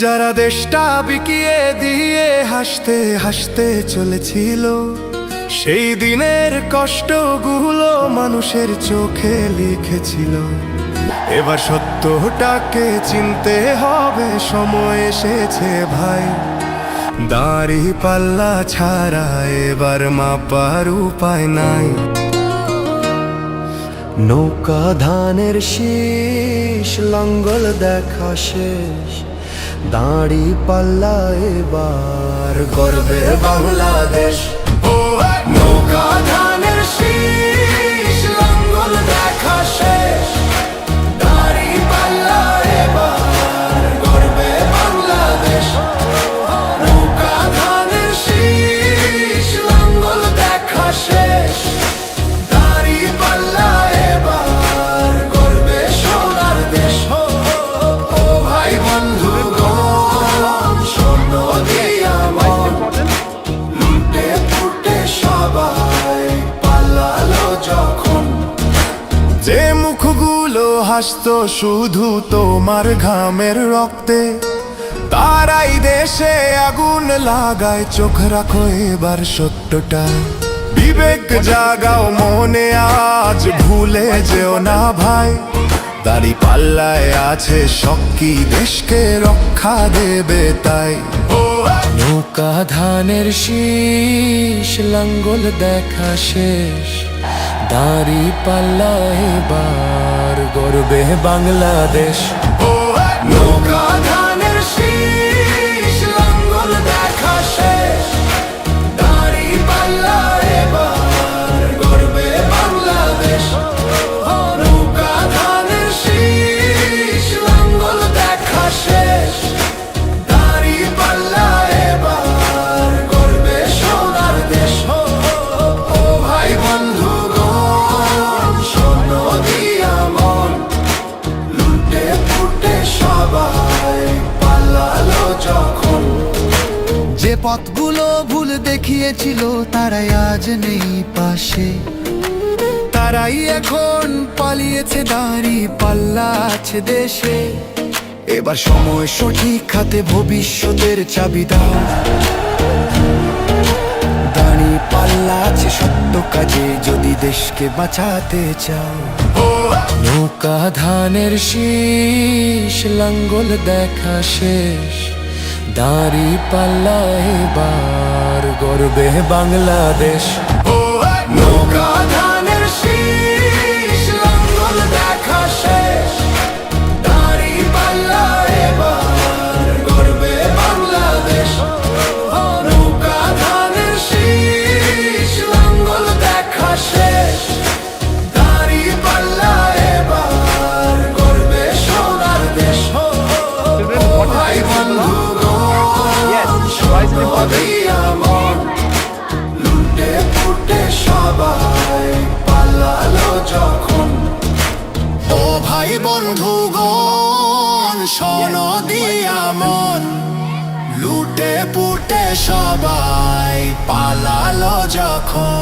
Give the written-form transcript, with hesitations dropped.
যারা দেশটা বিকিয়ে দিয়ে হাসতে হাসতে চলেছিল, সেই দিনের কষ্টগুলো মানুষের চোখে লিখেছিল। এবার সত্যটাকে চিনতে হবে, সময় এসেছে ভাই। দাড়ি পাল্লা ছাড়া এবার মাপার উপায় নাই। নৌকা ধানের শীষ, লাঙ্গল দেখা শেষ, দাড়ি পাল্লা এবার গর্বে বাংলাদেশ। নৌকা ধানের শীষ, লাঙ্গল দেখা শেষ, দাড়ি পাল্লা এবার গর্বে বাংলাদেশ। নৌকা ধানের শীষ, লাঙ্গল দেখা শেষ, দাড়ি পাল্লা এবার গর্বে সোনার দেশ। ও ভাই বন্ধুগণ, স্বর্ণ দিয়া মন, লুটে ফুটে সবাই পালালো যখন। যে মুখগুলো হাসতো শুধু তোমার ঘামের রক্তে, তারাই দেশে আগুন লাগায়। চোখ রাখো এবার সত্যটা, বিবেক জাগাও মনে, আজ ভুলে যেও না ভাই। দাড়ি পাল্লায় আছে শক্তি, দেশকে রক্ষা দেবে তাই। নৌকা ধানের শীষ, লাঙ্গল দেখা শেষ, দাড়ি পাল্লা এবার গর্বে বাংলাদেশ। নৌকা ধানের শীষ, লাঙ্গল দেখা শেষ, দাড়ি পাল্লা এবার গর্বে বাংলাদেশ। নৌকা ধানের শীষ, লাঙ্গল দেখা শেষ, দাড়ি পাল্লা এবার গর্বে সোনার দেশ। ও ভাই বন্ধুগণ, স্বর্ণ দিয়া মন, লুটে ফুটে সবাই পালালো যখন। যে পথগুলো ভুল দেখিয়েছিল তারাই আজ নেই পাশে, তারাই এখন পালিয়েছে, দাড়ি পাল্লা আছে দেশে। এবার সময় সঠিক হাতে, ভবিষ্যতের চাবি দাও। দাড়ি পাল্লা আছে সত্য কাজে, যদি দেশকে বাঁচাতে চাও। নৌকা ধানের শীষ, লাঙ্গল দেখা শেষ, দাড়ি পাল্লা এবার গর্বে বাংলাদেশ। নৌকা ধানের শীষ, লাঙ্গল দেখা শেষ, দাড়ি পাল্লা এবার গর্বে বাংলাদেশ। নৌকা ধানের শীষ, লাঙ্গল দেখা শেষ, দাড়ি পাল্লা এবার গর্বে সোনার দেশ। ও ভাই বন্ধুগণ, স্বর্ণ দিয়া মন, লুটে ফুটে সবাই পালালো যখন। ও ভাই বন্ধুগণ, স্বর্ণ দিয়া মন, লুটে পুটে সবাই পালালো যখন।